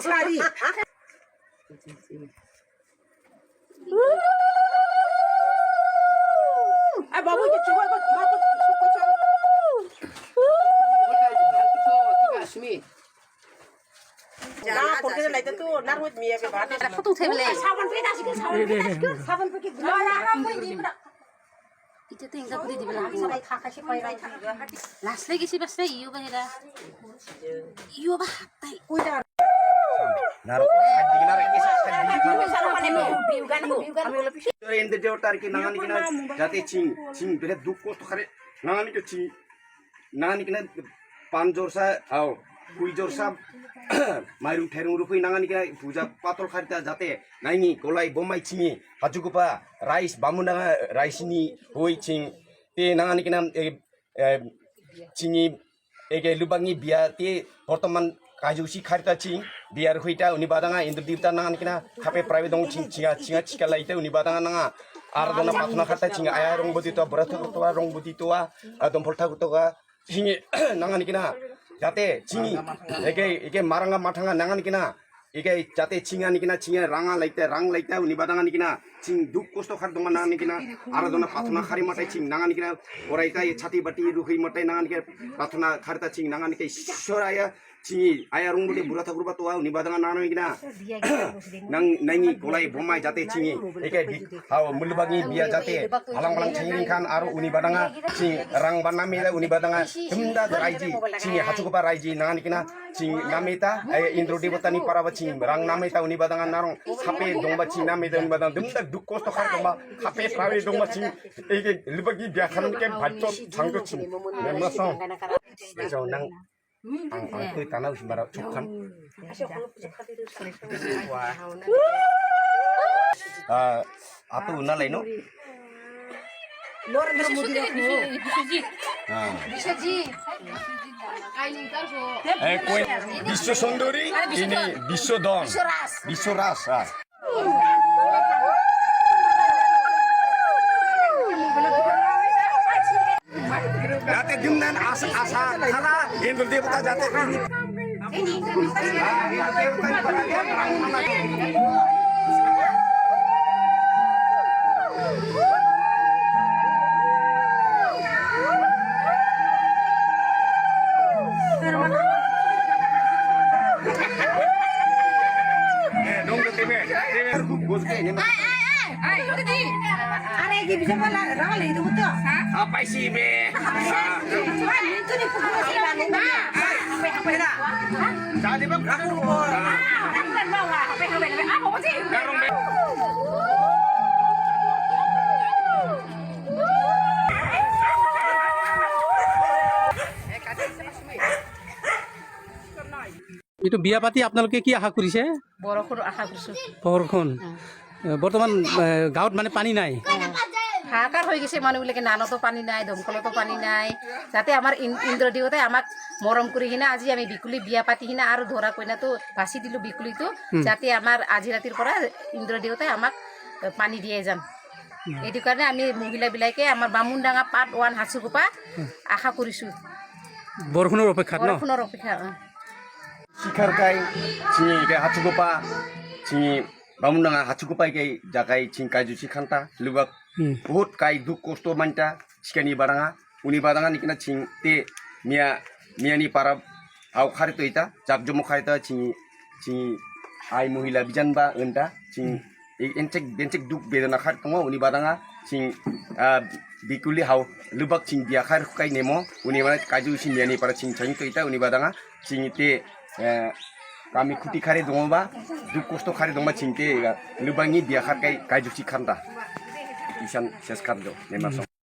사리. 아, 먹을 게 죽어. 먹고 싶고 나 거기는 라이트 또 나로 미야게 봐. 포도 태블릿. 사번 빼다 시켜. 사번 빼다 시켜. 사번 빼기. Itu tuh enggak boleh dibilang. Las lagi sih basta iyo ba hira. Iyo ba hatay. 나로 인데 저টা르기 나가니기나 자테 칭 그래 두고 또 가래 나가니까 칭 나가니기나 반조사 아우 구이조사 마이룸 태릉으로 후이 나가니까 부자 빠톨 카리타 자테 나이니 골라이 봄마이 칭이 가지고봐 라이스 바문나가 라이스니 후이 칭때 나가니기나 칭이 에게 루방이 비아티 버터만 kajusi karita cing biar huita uni badanga indudipta nangan kina kape private dong cing cinga cikala ite uni badanga nanga ardona patuna karta cing aya rong budi to berat to rong budi to adom polta to ga cingi nangan kina jate cingi ege maranga matanga nangan kina ege jate cingan kina cinga rang laite uni badanga kina cing duk kosto khar dong nangan kina ardona patuna khari matai cing nangan kina oraita chati bati ruhi matai nangan kina patuna kharta cing nangan kina soraya 칭이 아야 롱부리 무라타 그루바 또와 니바당아 나노이기나 nangi golai bomai jate 칭이 이게 하오 물바기 비야 jate 발랑발랑 칭링칸 아로 우니바당아 칭 랑반나미라 우니바당아 흠다 라이지 칭이 하추고바 라이지 나가니기나 칭 나메타 인드로디보타니 파라바 칭 랑나메타 우니바당아 나롱 카페 동바 칭 나메타 우니바당 듬다 두코스토 카르동바 카페 프라베 동바 칭 이게 물바기 비야 하는게 발조 장조 칭 멤버성 그래서 난 tôi tanah sembara cukan. Atau una lain no? Kue bisu sondori ini bisu don, bisu ras. Jate jumnan asa kala indul devata jate apa sih be? Jadi bang, itu বিয়া পাতি আপোনালোকে কি আশা কৰিছে? বৰষুণ আশা কৰিছো। বৰষুণ বৰ্তমান গাঁৱত মানে পানী নাই। হাহাকাৰ হৈ গৈছে মানুহবিলাকে নানতো পানী নাই দমকলতো পানী নাই যাতে আমাৰ ইন্দ্ৰদেৱতাই আমাক মৰম কৰি কিনে আজি আমি বিকুলি বিয়া পাতি কিনে আৰু ধৰা কইনাটো বাছি দিলোঁ বিকুলিটো যাতে আমাৰ আজি ৰাতিৰ পৰা ইন্দ্ৰদেৱতাই আমাক পানী দিয়ে যাম এইটো কাৰণে আমি মহিলাবিলাকে আমাৰ বামুণডাঙা পাত 1 হাচুকোপা আশা কৰিছোঁ বৰষুণৰ অপেক্ষাত ন বৰষুণৰ অপেক্ষা শিখারকাই চিনি কে হাচুগোপা চিনি বামুন্ডাঙা হাচুগোপাই কে জাগাই চিং কাইজুসি খান্তা লুবাক বহুত কাই দুখ কষ্ট মানটা চিকানি বারাঙা উনি বাদাঙা নিকিনা চিং তে মিয়ানি পারা আও খারিতো ইতা জাকজমো খারিতা চিং আই মহিলা বিজানবা এন্টা চিং এনচেক দুখ বেদনা খার দङ উনি বাদাঙা চিং বিকুলি হাও লুবাক চিং বিয়া খার কাই নেমো উনি মানে কাইজুসি মিয়ানি পারা চিং চাইতো ইতা উনি বাদাঙা চিং তে kami kuti kari dongba du kosto kari dongba cingte lubangi biya kar kai kajusi kanda isan seskardo nemaso